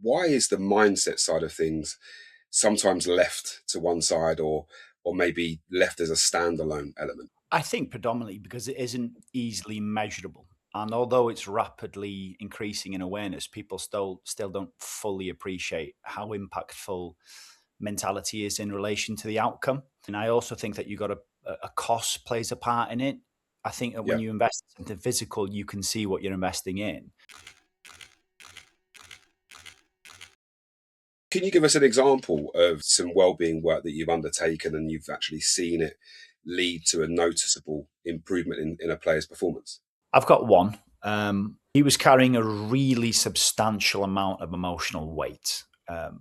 why is the mindset side of things sometimes left to one side, or maybe left as a standalone element? I think predominantly because it isn't easily measurable. And although it's rapidly increasing in awareness, people still don't fully appreciate how impactful mentality is in relation to the outcome. And I also think that you got a cost plays a part in it. I think that when Yeah. you invest in something physical, you can see what you're investing in. Can you give us an example of some well-being work that you've undertaken and you've actually seen it lead to a noticeable improvement in a player's performance? I've got one. He was carrying a really substantial amount of emotional weight,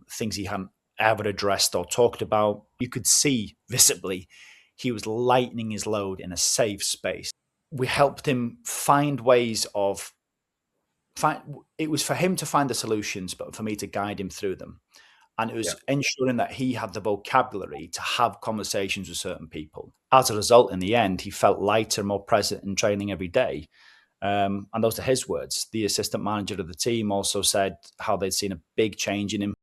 things he hadn't ever addressed or talked about. You could see visibly he was lightening his load in a safe space. We helped him find ways of find. It was for him to find the solutions, but for me to guide him through them. And it Yeah. was ensuring that he had the vocabulary to have conversations with certain people. As a result, in the end, he felt lighter, more present in training every day. And those are his words. The assistant manager of the team also said how they'd seen a big change in him.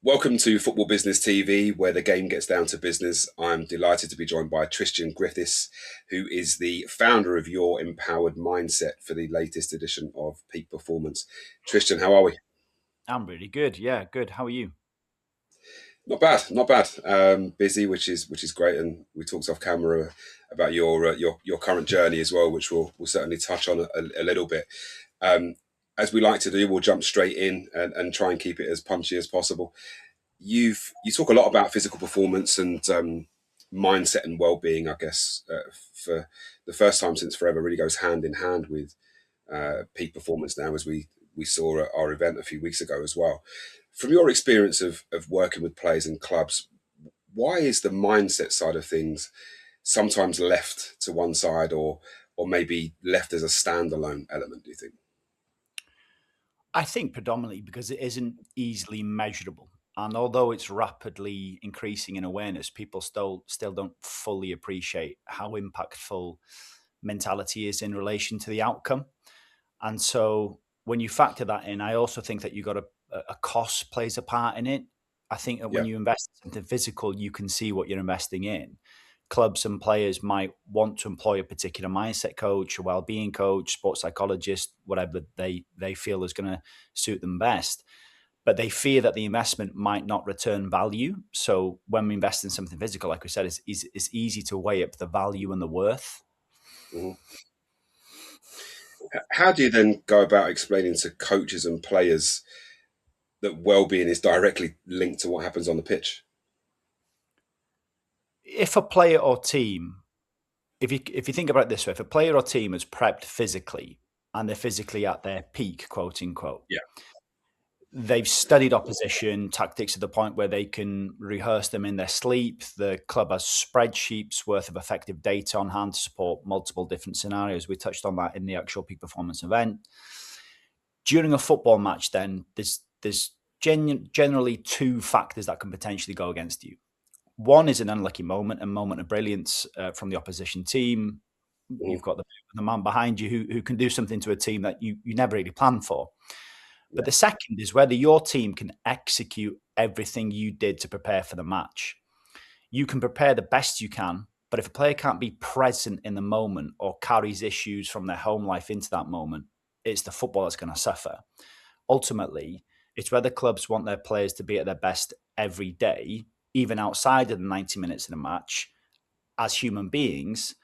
Welcome to Football Business TV, where the game gets down to business. I'm delighted to be joined by Tristian Griffiths, who is the founder of Your Empowered Mindset for the latest edition of Peak Performance. Tristian, how are we? I'm really good. Yeah, good. How are you? Not bad, not bad. Busy, which is great, and we talked off camera about your current journey as well, which we'll certainly touch on a little bit. Um, as we like to do, we'll jump straight in and try and keep it as punchy as possible. You talk a lot about physical performance and mindset and well-being. I guess for the first time since forever, really goes hand in hand with peak performance now, as we saw at our event a few weeks ago as well. From your experience of working with players and clubs, why is the mindset side of things sometimes left to one side, or maybe left as a standalone element, do you think? I think predominantly because it isn't easily measurable. And although it's rapidly increasing in awareness, people still don't fully appreciate how impactful mentality is in relation to the outcome. And so when you factor that in, I also think that you got a cost plays a part in it. I think that when Yeah. you invest in something physical, you can see what you're investing in. Clubs and players might want to employ a particular mindset coach, a well-being coach, sports psychologist, whatever they feel is going to suit them best. But they fear that the investment might not return value. So when we invest in something physical, like we said, it's easy to weigh up the value and the worth. Mhm. How do you then go about explaining to coaches and players that well-being is directly linked to what happens on the pitch? If a player or team if you think about it this way, if a player or team is prepped physically and they're physically at their peak, quote unquote, Yeah. they've studied opposition tactics to the point where they can rehearse them in their sleep. The club has spreadsheets worth of effective data on hand to support multiple different scenarios. We touched on that in the actual peak performance event. During a football match, then there's generally two factors that can potentially go against you. One is an unlucky moment, a moment of brilliance from the opposition team. You've Mhm. got the man behind you who can do something to a team that you never really planned for. But Yeah. the second is whether your team can execute everything you did to prepare for the match. You can prepare the best you can, but if a player can't be present in the moment or carries issues from their home life into that moment, it's the football that's going to suffer. Ultimately, it's whether clubs want their players to be at their best every day, even outside of the 90 minutes in a match, as human beings.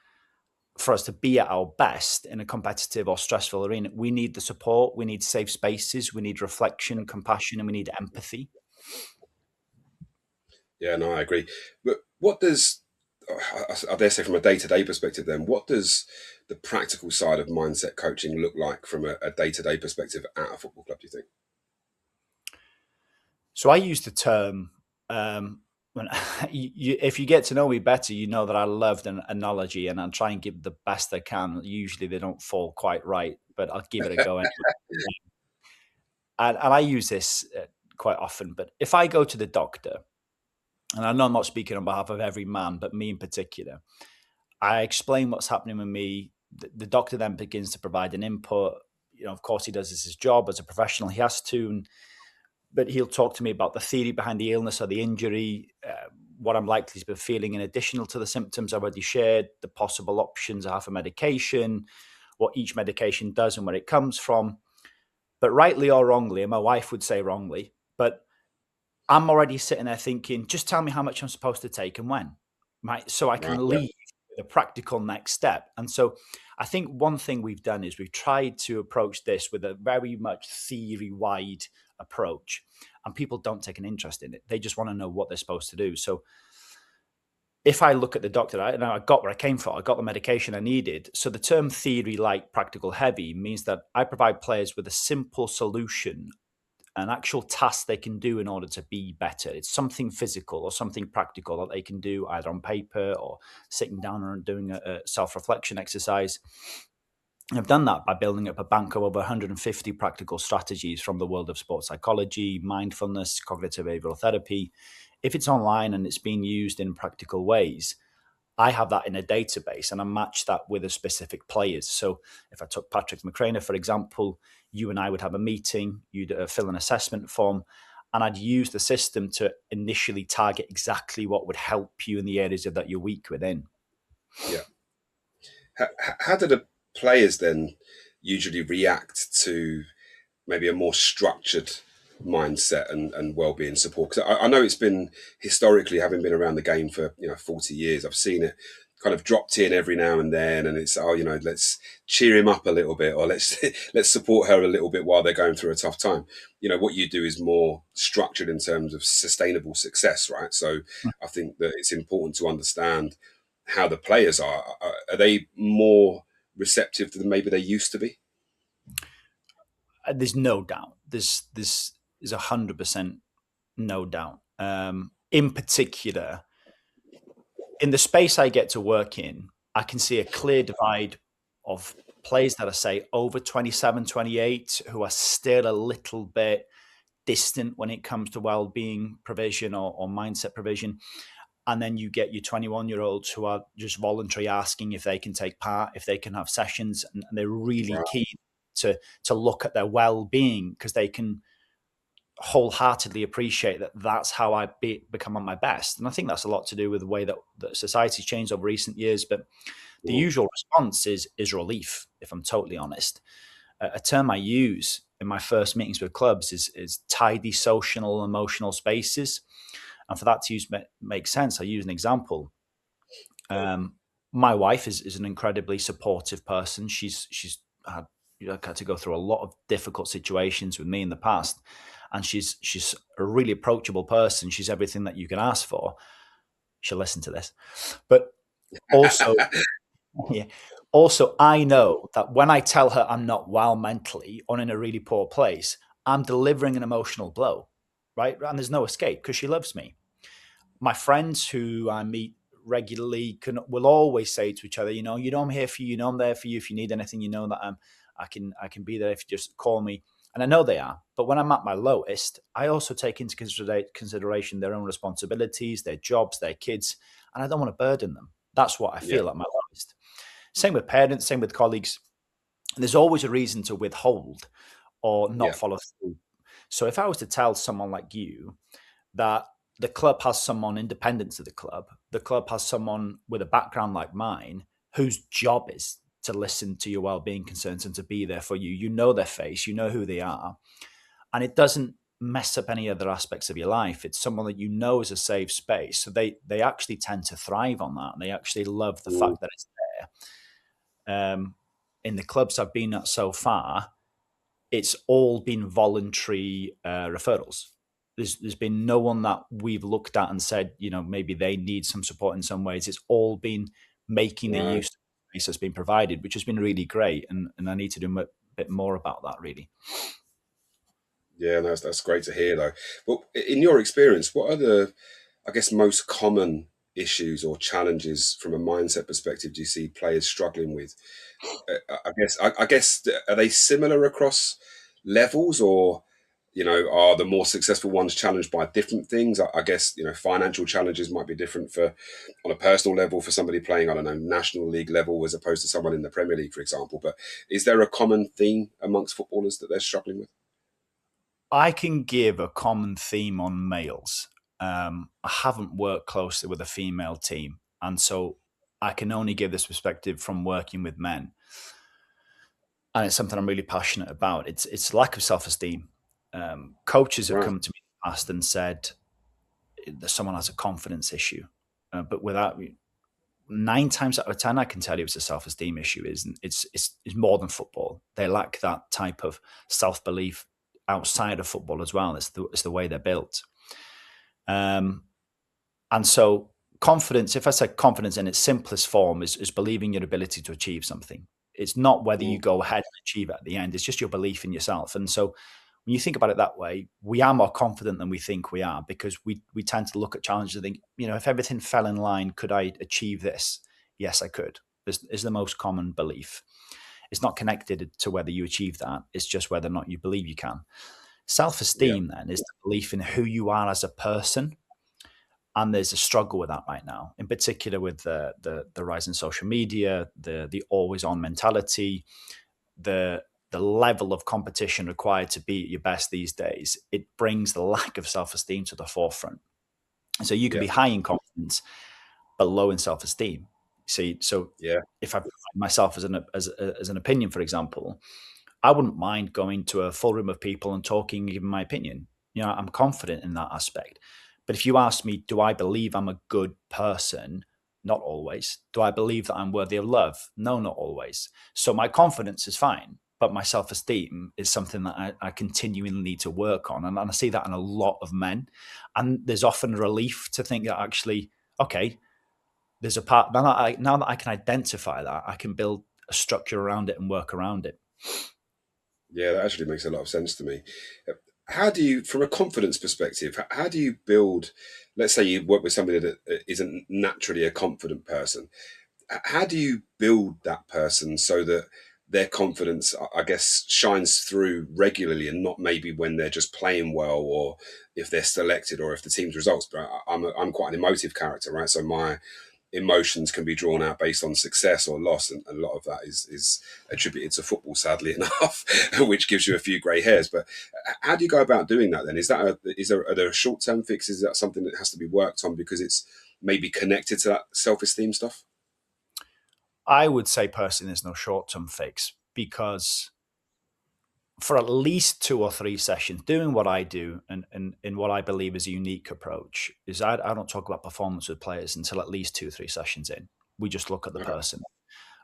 For us to be at our best in a competitive or stressful arena, we need the support, we need safe spaces, we need reflection, compassion, and we need empathy. Yeah, no, I agree. But what does, I dare say, from a day-to-day perspective, then, what does the practical side of mindset coaching look like from a day-to-day perspective at a football club, do you think? So I use the term, when if you get to know me better, you know that I love an analogy and I'll try and give the best I can. Usually they don't fall quite right, but I'll give it a go anyway. And I use this quite often. But if I go to the doctor and I know I'm not speaking on behalf of every man, but me in particular, I explain what's happening with me. The doctor then begins to provide an input. Of course, he does this his job as a professional. He has to, but he'll talk to me about the theory behind the illness or the injury, what I'm likely to be feeling in additional to the symptoms I've already shared, the possible options I have for medication, what each medication does and where it comes from. But rightly or wrongly, and my wife would say wrongly, but I'm already sitting there thinking, just tell me how much I'm supposed to take and when, right? So I Right. can Yeah. leave with a practical next step. And so I think one thing we've done is we've tried to approach this with a very much theory wide approach. And people don't take an interest in it. They just want to know what they're supposed to do. So if I look at the doctor, I got where I came from. I got the medication I needed. So the term theory light, practical heavy means that I provide players with a simple solution, an actual task they can do in order to be better. It's something physical or something practical that they can do either on paper or sitting down and doing a self-reflection exercise. And I've done that by building up a bank of over 150 practical strategies from the world of sports psychology, mindfulness, cognitive behavioral therapy. If it's online and it's being used in practical ways, I have that in a database and I match that with a specific players. So if I took Patrick McCraner, for example, you and I would have a meeting, you'd fill an assessment form, and I'd use the system to initially target exactly what would help you in the areas of that you're weak within. Yeah. How do the players then usually react to maybe a more structured mindset and well-being support? Because I know it's been historically, having been around the game for 40 years, I've seen it kind of dropped in every now and then, and it's let's cheer him up a little bit, or let's let's support her a little bit while they're going through a tough time. What you do is more structured in terms of sustainable success, right? So I think that it's important to understand how the players are. Are they more receptive than maybe they used to be? There's no doubt. There's 100% no doubt. In particular, in the space I get to work in, I can see a clear divide of players that are, say, over 27, 28, who are still a little bit distant when it comes to well-being provision or mindset provision. And then you get your 21-year-olds who are just voluntary asking if they can take part, if they can have sessions, and they're really Right. keen to look at their well-being because they can wholeheartedly appreciate that that's how I become at my best. And I think that's a lot to do with the way that society's changed over recent years. But the Mm. usual response is relief, if I'm totally honest. A term I use in my first meetings with clubs is tidy social and emotional spaces. And for that to make sense, I use an example. Um, my wife is an incredibly supportive person. She's had had to go through a lot of difficult situations with me in the past, and she's a really approachable person. She's everything that you can ask for. She'll listen to this, but also, yeah, also I know that when I tell her I'm not well mentally or in a really poor place, I'm delivering an emotional blow, right? And there's no escape because she loves me. My friends who I meet regularly will always say to each other, I'm here for you, I'm there for you. If you need anything, that I can be there if you just call me. And I know they are. But when I'm at my lowest, I also take into consideration their own responsibilities, their jobs, their kids, and I don't want to burden them. That's what I Yeah. feel at my lowest. Same with parents, same with colleagues. There's always a reason to withhold or not Yeah. follow through. So if I was to tell someone like you that the club has someone independent to the club has someone with a background like mine whose job is to listen to your well-being concerns and to be there for you. You know their face, you know who they are, and it doesn't mess up any other aspects of your life. It's someone that you know is a safe space. So they actually tend to thrive on that. And they actually love the Mm. fact that it's there. In the clubs I've been at so far, it's all been voluntary referrals. There's been no one that we've looked at and said, maybe they need some support in some ways. It's all been making the Right. use of the space that's been provided, which has been really great. And I need to do a bit more about that, really. Yeah, that's great to hear, though. But in your experience, what are the, I guess, most common issues or challenges from a mindset perspective do you see players struggling with? I guess are they similar across levels, or are the more successful ones challenged by different things? I guess, financial challenges might be different for on a personal level for somebody playing, I don't know, National League level as opposed to someone in the Premier League, for example. But is there a common theme amongst footballers that they're struggling with? I can give a common theme on males. I haven't worked closely with a female team, and so I can only give this perspective from working with men. And it's something I'm really passionate about. It's lack of self esteem. Coaches have Right. come to me in the past and said that someone has a confidence issue, but without 9 times out of 10, I can tell you it's a self esteem issue. It's more than football. They lack that type of self belief outside of football as well. It's the way they're built. Um, and so confidence, if I say confidence in its simplest form, is believing your ability to achieve something. It's not whether you Mm, go ahead and achieve it at the end. It's just your belief in yourself. And so when you think about it that way, we are more confident than we think we are, because we tend to look at challenges and think, if everything fell in line, could I achieve this? Yes, I could. This is the most common belief. It's not connected to whether you achieve that. It's just whether or not you believe you can. yeah. Self-esteem then is the belief in who you are as a person, and there's a struggle with that right now, in particular with the rise in social media, the always on mentality, the the level of competition required to be at your best these days. It brings the lack of self esteem to the forefront. So you could Yeah. be high in confidence but low in self esteem. See, so Yeah. if I provide myself as an opinion, for example, I wouldn't mind going to a full room of people and talking and giving my opinion. I'm confident in that aspect. But if you ask me, do I believe I'm a good person? Not always. Do I believe that I'm worthy of love? No, not always. So my confidence is fine, but my self esteem is something that I continually need to work on. And I see that in a lot of men. And there's often relief to think that actually, okay, there's a part now that I can identify that, I can build a structure around it and work around it. Yeah, that actually makes a lot of sense to me. How do you, from a confidence perspective, how do you build, let's say you work with somebody that isn't naturally a confident person, how do you build that person so that their confidence, I guess, shines through regularly and not maybe when they're just playing well or if they're selected or if the team's results? But I'm quite an emotive character, right? So my emotions can be drawn out based on success or loss, and a lot of that is attributed to football, sadly enough, which gives you a few grey hairs. But how do you go about doing that then? Are there short term fixes? Is that something that has to be worked on because it's maybe connected to that self esteem stuff? I would say personally, there's no short term fix, because for at least 2 or 3 sessions, doing what I do and in what I believe is a unique approach is I don't talk about performance with players until at least 2 or 3 sessions in. We just look at the Okay. person.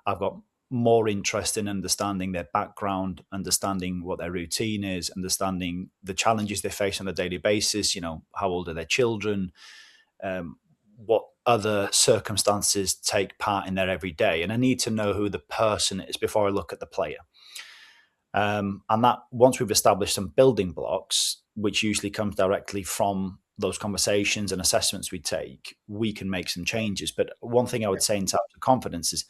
I've got more interest in understanding their background, understanding what their routine is, understanding the challenges they face on a daily basis. How old are their children? What other circumstances take part in their everyday? And I need to know who the person is before I look at the player. And that once we've established some building blocks, which usually comes directly from those conversations and assessments we take, we can make some changes. But one thing I would say in terms of confidence is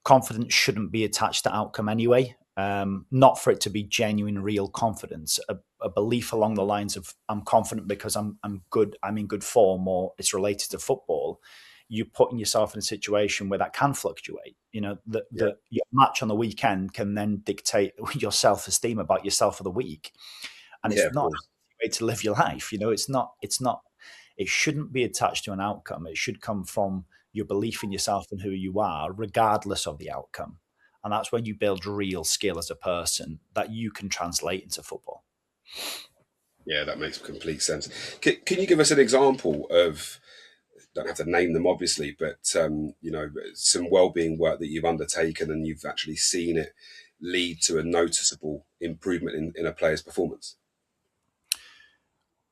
confidence shouldn't be attached to outcome anyway. Not for it to be genuine, real confidence. A belief along the lines of "I'm confident because I'm good, I'm in good form," or it's related to football. You're putting yourself in a situation where that can fluctuate. Yeah. Your match on the weekend can then dictate your self esteem about yourself for the week, and Yeah, it's of not course. a way to live your life. It's not. It's not. It shouldn't be attached to an outcome. It should come from your belief in yourself and who you are, regardless of the outcome. And that's when you build real skill as a person that you can translate into football. Yeah, that makes complete sense. Can you give us an example of, don't have to name them obviously, but some well-being work that you've undertaken and you've actually seen it lead to a noticeable improvement in a player's performance?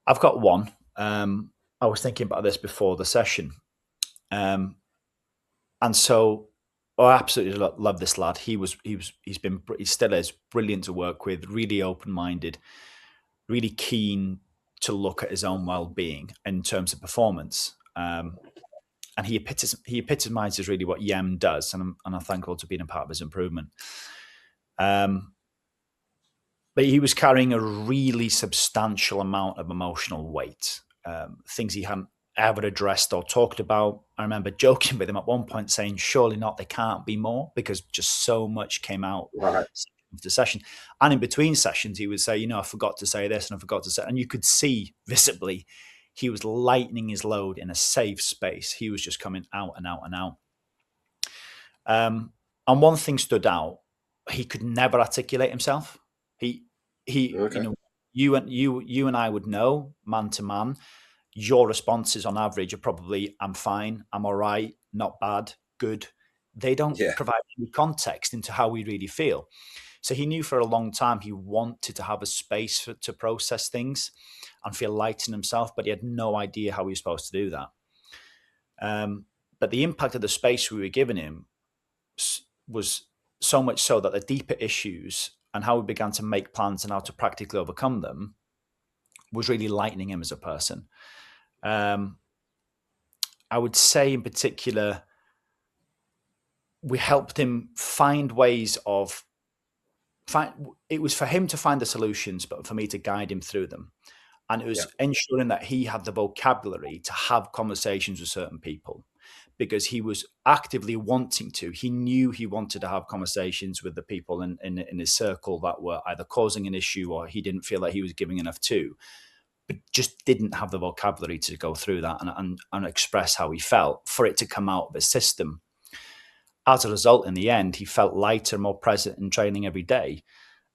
I've got one. I was thinking about this before the session. Um, and so I absolutely love this lad. He still is brilliant to work with, really open minded, really keen to look at his own well being in terms of performance. And he epitomizes really what Yem does, and I'm thankful to being a part of his improvement. Um, But he was carrying a really substantial amount of emotional weight, things he hadn't ever addressed or talked about. I remember joking with him at one point saying, surely not, there can't be more, because just so much came out Right. after session. And in between sessions, he would say, I forgot to say this and I forgot to say, and you could see visibly he was lightening his load in a safe space. He was just coming out and out and out. And one thing stood out: he could never articulate himself. He he, Okay. you and I would know, man to man, your responses on average are probably "I'm fine," "I'm all right," "not bad," "good." They don't Yeah. provide any context into how we really feel. So he knew for a long time he wanted to have a space to process things and feel light in himself, but he had no idea how he was supposed to do that. But the impact of the space we were giving him was so much so that the deeper issues and how we began to make plans and how to practically overcome them was really lightening him as a person. I would say in particular, we helped him find ways of it was for him to find the solutions, but for me to guide him through them. And it Yeah. was ensuring that he had the vocabulary to have conversations with certain people, because he was actively wanting to. He knew he wanted to have conversations with the people in his circle that were either causing an issue or he didn't feel like he was giving enough to, but just didn't have the vocabulary to go through that and express how he felt for it to come out of his system. As a result, in the end, he felt lighter, more present in training every day.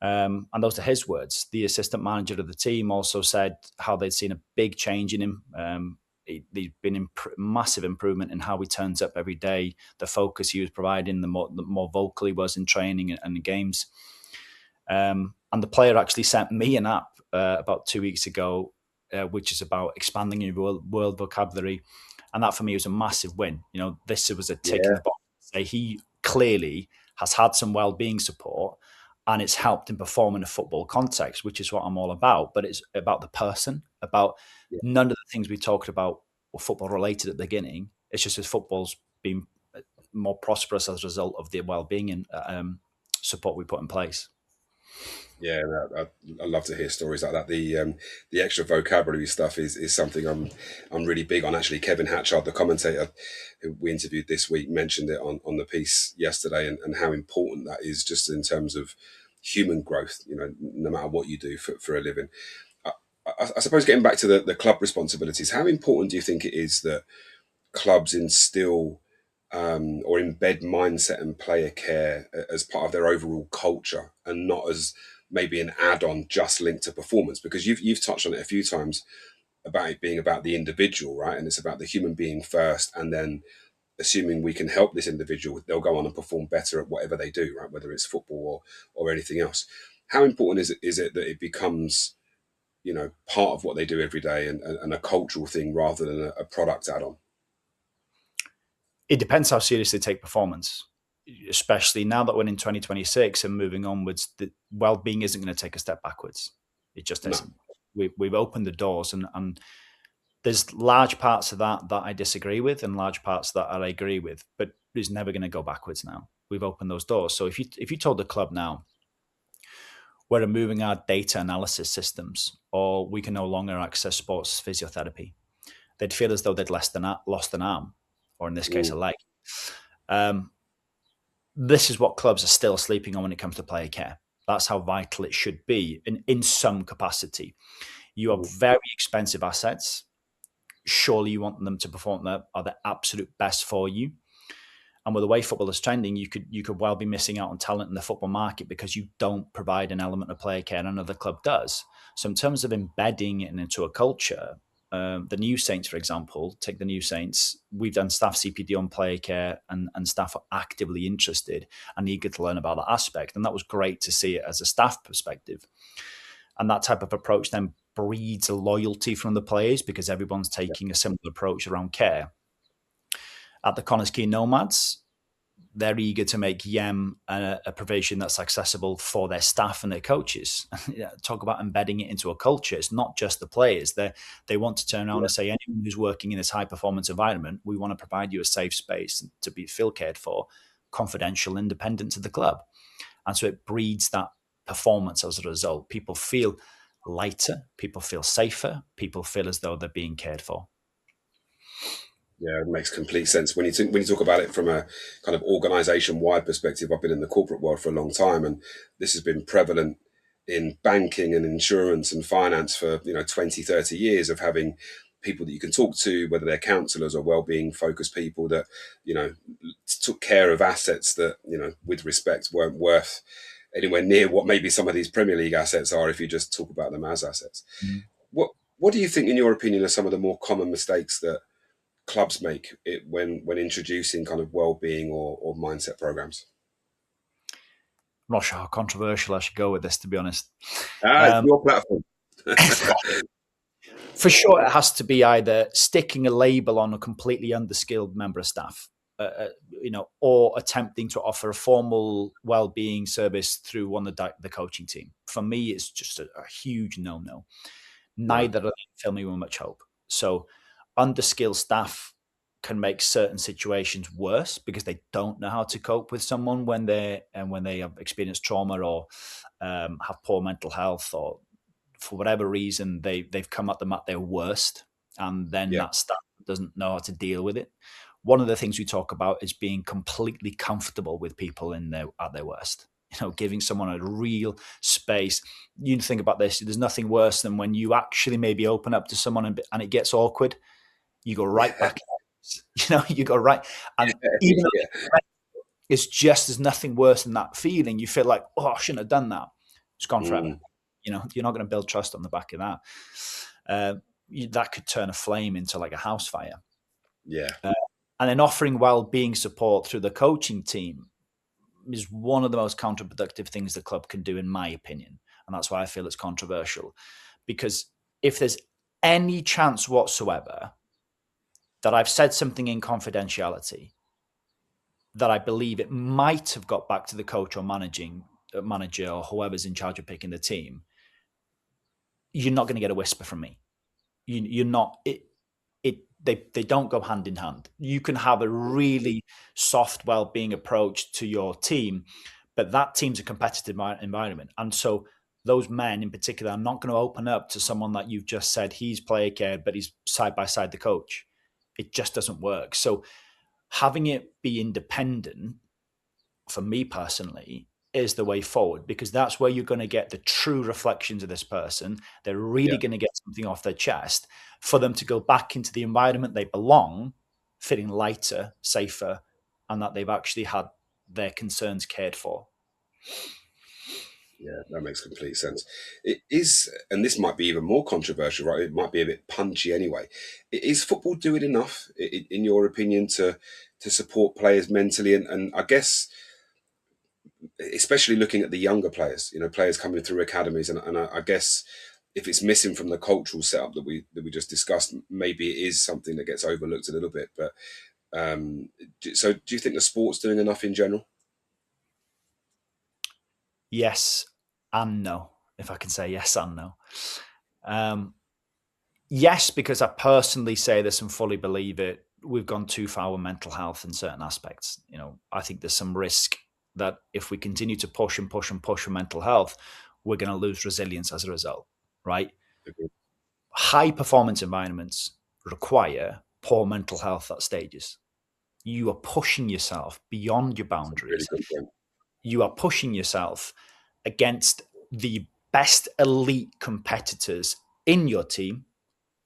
And those are his words. The assistant manager of the team also said how they'd seen a big change in him. There'd been massive improvement in how he turns up every day, the focus he was providing, the more vocal he was in training and the games. And the player actually sent me an app about 2 weeks ago, which is about expanding your world vocabulary. And that for me was a massive win. This was a tick in Yeah. the box. Say he clearly has had some well-being support and it's helped him perform in a football context, which is what I'm all about. But it's about the person, about Yeah. none of the things we talked about were football related at the beginning. It's just as football's been more prosperous as a result of the well-being and support we put in place. Yeah, I love to hear stories like that. The extra vocabulary stuff is something I'm really big on. Actually, Kevin Hatchard, the commentator who we interviewed this week, mentioned it on the piece yesterday, and how important that is just in terms of human growth. No matter what you do for a living. I, I suppose getting back to the club responsibilities, how important do you think it is that clubs instill or embed mindset and player care as part of their overall culture and not as maybe an add-on just linked to performance? Because you've touched on it a few times about it being about the individual, right? And it's about the human being first, and then assuming we can help this individual, they'll go on and perform better at whatever they do, right? Whether it's football or anything else. How important is it that it becomes part of what they do every day, and a cultural thing rather than a product add-on? It depends how seriously they take performance, especially now that we're in 2026 and moving onwards. The well-being isn't going to take a step backwards. It just No. isn't. We've opened the doors, and there's large parts of that I disagree with, and large parts that I agree with. But it's never going to go backwards now. We've opened those doors. So if you told the club now we're removing our data analysis systems, or we can no longer access sports physiotherapy, they'd feel as though they'd lost an arm, or in this case, a Mm. leg. Um, this is what clubs are still sleeping on when it comes to player care. That's how vital it should be in some capacity. You have Mm. very expensive assets. Surely you want them to perform are the absolute best for you. And with the way football is trending, you could well be missing out on talent in the football market because you don't provide an element of player care and another club does. So in terms of embedding it into a culture, the New Saints, for example, take the New Saints. We've done staff CPD on player care, and staff are actively interested and eager to learn about that aspect. And that was great to see it as a staff perspective. And that type of approach then breeds a loyalty from the players because everyone's Yeah. taking a similar approach around care. At the Connors Key Nomads, they're eager to make YEM a provision that's accessible for their staff and their coaches. Talk about embedding it into a culture. It's not just the players. They want to turn around Yeah. and say, anyone who's working in this high performance environment, we want to provide you a safe space to feel cared for, confidential, independent to the club. And so it breeds that performance as a result. People feel lighter, people feel safer, people feel as though they're being cared for. Yeah, it makes complete sense. When you talk about it from a kind of organization wide perspective, I've been in the corporate world for a long time, and this has been prevalent in banking and insurance and finance for 20, 30 years, of having people that you can talk to, whether they're counselors or well-being focused people that you know took care of assets that with respect weren't worth anywhere near what maybe some of these Premier League assets are if you just talk about them as assets. Mm. What do you think, in your opinion, are some of the more common mistakes that clubs make it when introducing kind of well-being or mindset programs? I'm not sure how controversial I should go with this, to be honest. It's your platform. For sure, it has to be either sticking a label on a completely underskilled member of staff, or attempting to offer a formal well-being service through one of the coaching team. For me, it's just a huge no-no. Right. Neither of them fill me with much hope. So, underskilled staff can make certain situations worse because they don't know how to cope with someone when they have experienced trauma or have poor mental health, or for whatever reason they've come at them at their worst, and then Yeah. that staff doesn't know how to deal with it. One of the things we talk about is being completely comfortable with people at their worst. Giving someone a real space. You think about this. There's nothing worse than when you actually maybe open up to someone and it gets awkward. You go right Yeah. back. You go right, and even Yeah. though it's just there's nothing worse than that feeling. You feel like, oh, I shouldn't have done that. It's gone forever. Mm, You're not going to build trust on the back of that. That could turn a flame into like a house fire. yeah. Uh, and then offering well-being support through the coaching team is one of the most counterproductive things the club can do, in my opinion. And that's why I feel it's controversial. Because if there's any chance whatsoever that I've said something in confidentiality that I believe it might have got back to the coach or manager or whoever's in charge of picking the team, you're not going to get a whisper from me. You're not. They don't go hand in hand. You can have a really soft well-being approach to your team, but that team's a competitive environment, and so those men in particular are not going to open up to someone that you've just said he's player care, but he's side by side the coach. It just doesn't work. So having it be independent, for me personally, is the way forward, because that's where you're going to get the true reflections of this person. They're really Yeah. going to get something off their chest for them to go back into the environment they belong, feeling lighter, safer, and that they've actually had their concerns cared for. Yeah, that makes complete sense. It is, and this might be even more controversial, right? It might be a bit punchy anyway. Is football doing enough, in your opinion, to support players mentally? And I guess, especially looking at the younger players, players coming through academies, and I guess if it's missing from the cultural setup that we just discussed, maybe it is something that gets overlooked a little bit. But so, do you think the sport's doing enough in general? Yes and no, if I can say yes and no. Um, yes, because I personally say this and fully believe it. We've gone too far with mental health in certain aspects. I think there's some risk that if we continue to push and push and push for mental health, we're going to lose resilience as a result, right? Agreed. High performance environments require poor mental health at stages. You are pushing yourself beyond your That's a really boundaries. good point. You are pushing yourself against the best elite competitors in your team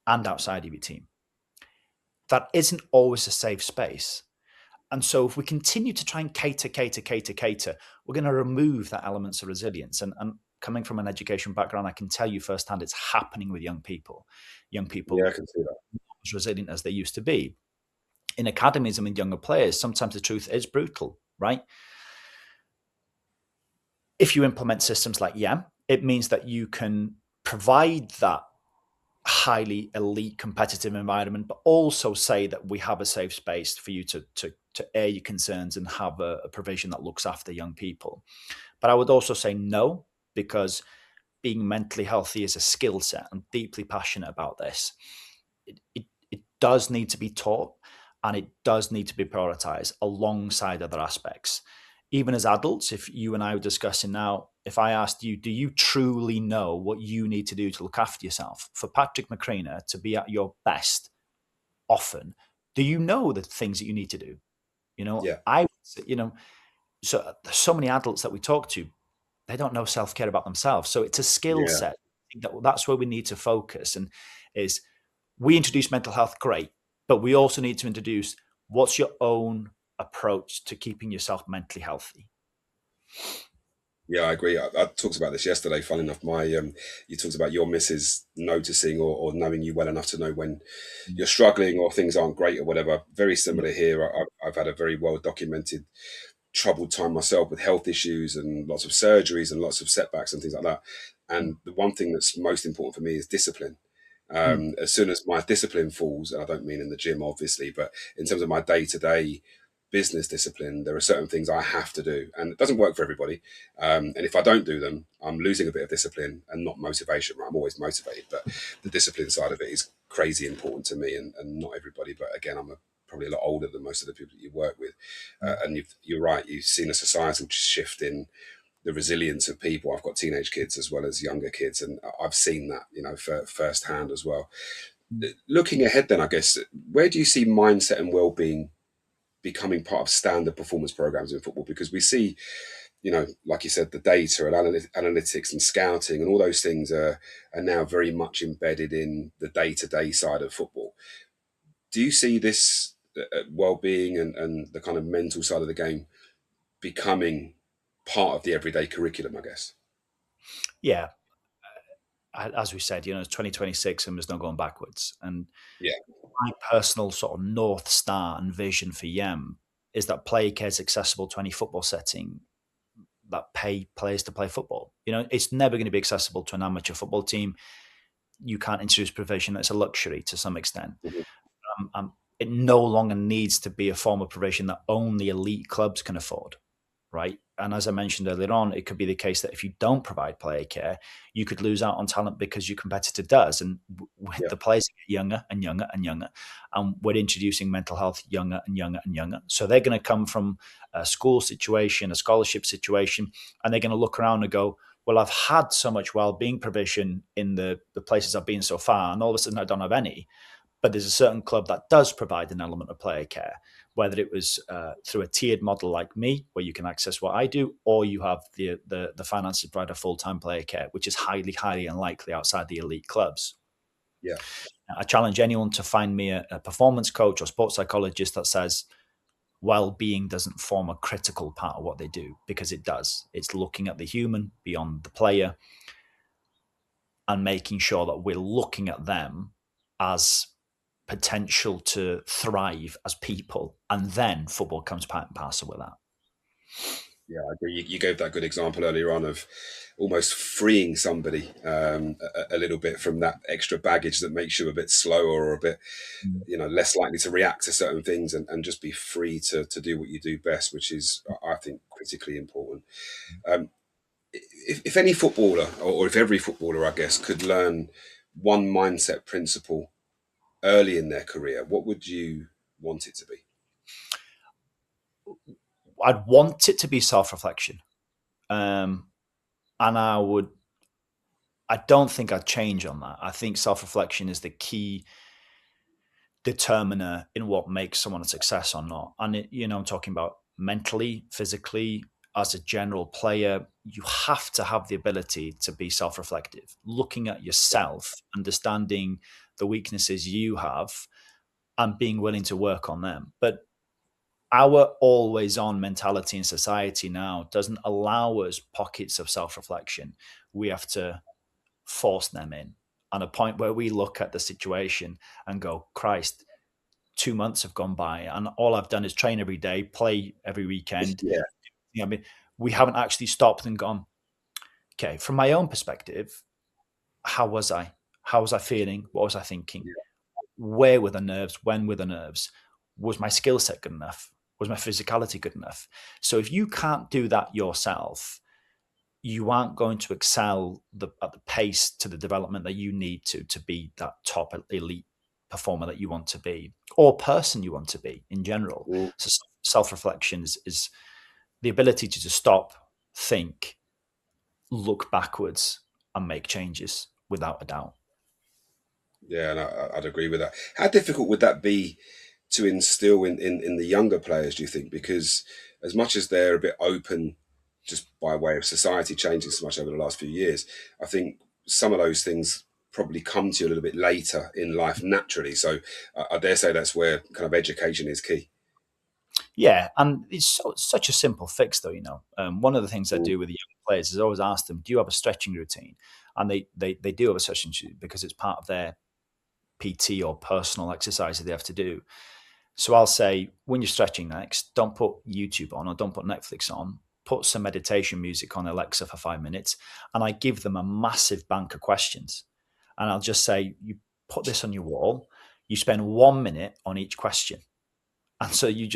and outside of your team. That isn't always a safe space. And so if we continue to try and cater, we're going to remove that elements of resilience. And coming from an education background, I can tell you firsthand it's happening with young people. Young Yeah, people I can see that. not as resilient as they used to be. In academies and with younger players, sometimes the truth is brutal, right? If you implement systems like YAM, it means that you can provide that highly elite competitive environment, but also say that we have a safe space for you to air your concerns and have a provision that looks after young people. But I would also say no, because being mentally healthy is a skill set. I'm deeply passionate about this. It does need to be taught, and it does need to be prioritized alongside other aspects. even as adults, if you and I were discussing now, if I asked you, do you truly know what you need to do to look after yourself? For Patrick McCreener to be at your best often, do you know the things that you need to do? Yeah, So there's so many adults that we talk to, they don't know self-care about themselves. So it's a skill yeah, set. I think that's where we need to focus, and is we introduce mental health, great, but we also need to introduce what's your own approach to keeping yourself mentally healthy. yeah. I agree. I talked about this yesterday. Funny enough, my you talked about your missus noticing or knowing you well enough to know when Mm. you're struggling or things aren't great or whatever. Very Yeah. similar here. I've had a very well documented troubled time myself with health issues and lots of surgeries and lots of setbacks and things like that. Mm. And the one thing that's most important for me is discipline. Mm. As soon as my discipline falls, and I don't mean in the gym, obviously, but in terms of my day to day business discipline, there are certain things I have to do, and it doesn't work for everybody. And if I don't do them, I'm losing a bit of discipline and not motivation. Right? I'm always motivated, but the discipline side of it is crazy important to me, and not everybody. But again, probably a lot older than most of the people that you work with, Mm. and you're right. You've seen a societal shift in the resilience of people. I've got teenage kids as well as younger kids, and I've seen that, firsthand as well. Mm. Looking ahead, then I guess, where do you see mindset and well-being becoming part of standard performance programs in football? Because we see, like you said, the data and analytics and scouting and all those things are now very much embedded in the day-to-day side of football. Do you see this well-being and the kind of mental side of the game becoming part of the everyday curriculum, I guess? Yeah, as we said, it's 2026 and there's no going backwards. And Yeah, my personal sort of north star and vision for Yem is that player care is accessible to any football setting that pay players to play football. It's never going to be accessible to an amateur football team. You can't introduce provision. It's a luxury to some extent. mhm, It no longer needs to be a form of provision that only elite clubs can afford, right? And as I mentioned earlier on, it could be the case that if you don't provide player care, you could lose out on talent because your competitor does. And yeah, the players get younger and younger and younger. And we're introducing mental health younger and younger and younger. So they're going to come from a school situation, a scholarship situation, and they're going to look around and go, well, I've had so much well-being provision in the places I've been so far, and all of a sudden I don't have any. But there's a certain club that does provide an element of player care, whether it was through a tiered model like me, where you can access what I do, or you have the finances to provide a full-time player care, which is highly, highly unlikely outside the elite clubs. yeah, I challenge anyone to find me a performance coach or sports psychologist that says well-being doesn't form a critical part of what they do, because it does. It's looking at the human beyond the player and making sure that we're looking at them as potential to thrive as people, and then football comes part and parcel with that. yeah. I agree. You gave that good example earlier on of almost freeing somebody a little bit from that extra baggage that makes you a bit slower or a bit, Mm. less likely to react to certain things and just be free to do what you do best, which is, I think, critically important. Um, if any footballer, or if every footballer, I guess, could learn one mindset principle early in their career, what would you want it to be? I'd want it to be self-reflection, um, and I don't think I'd change on that. I think self-reflection is the key determiner in what makes someone a success or not. And I'm talking about mentally, physically, as a general player. You have to have the ability to be self-reflective, looking at yourself, understanding the weaknesses you have, and being willing to work on them. But our always on mentality in society now doesn't allow us pockets of self reflection. We have to force them in, on a point where we look at the situation and go, Christ, 2 months have gone by and all I've done is train every day, play every weekend. Yeah, I mean, we haven't actually stopped and gone, okay, from my own perspective, how was I? How was I feeling? What was I thinking? yeah. Where were the nerves? When were the nerves? Was my skill set good enough? Was my physicality good enough? So if you can't do that yourself, you aren't going to excel at the pace to the development that you need to be that top elite performer that you want to be, or person you want to be in general. Mm, So self reflection is the ability to just stop, think, look backwards, and make changes without a doubt. Yeah, and I'd agree with that. How difficult would that be to instill in the younger players, do you think? Because as much as they're a bit open just by way of society changing so much over the last few years, I think some of those things probably come to you a little bit later in life naturally. So I dare say that's where kind of education is key. Yeah, and it's such a simple fix, though. One of the things I Mm. do with the young players is always ask them, "Do you have a stretching routine?" And they do have a stretching routine because it's part of their PT or personal exercise that they have to do. So I'll say, when you're stretching next, don't put YouTube on or don't put Netflix on. Put some meditation music on Alexa for 5 minutes, and I give them a massive bank of questions. And I'll just say, you put this on your wall. You spend 1 minute on each question. And so you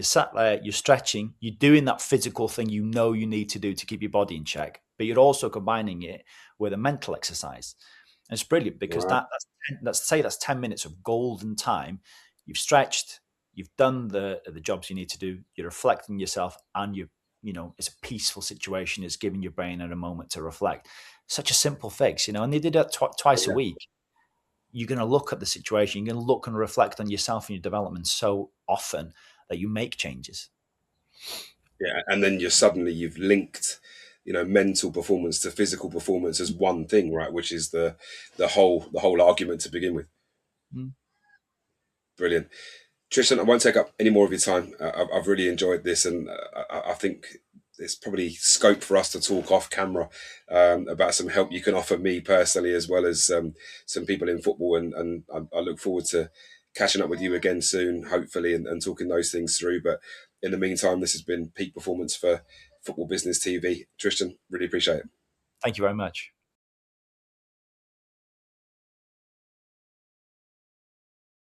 sat there, you're stretching, you're doing that physical thing you need to do to keep your body in check, but you're also combining it with a mental exercise. And it's brilliant because Wow. that's 10 minutes of golden time. You've stretched, you've done the jobs you need to do, you're reflecting yourself, and it's a peaceful situation. It's giving your brain a moment to reflect. Such a simple fix, and they did that twice a Yeah. week. You're going to look at the situation, you're going to look and reflect on yourself and your development so often that you make changes. Yeah, and then you've linked, mental performance to physical performance as one thing, right? Which is the whole argument to begin with. Mm. Brilliant. Tristan, I won't take up any more of your time. I've really enjoyed this, and I think there's probably scope for us to talk off camera about some help you can offer me personally, as well as some people in football. And I look forward to catching up with you again soon, hopefully, and talking those things through. But in the meantime, this has been peak performance for Football Business TV. Tristan, really appreciate it. Thank you very much.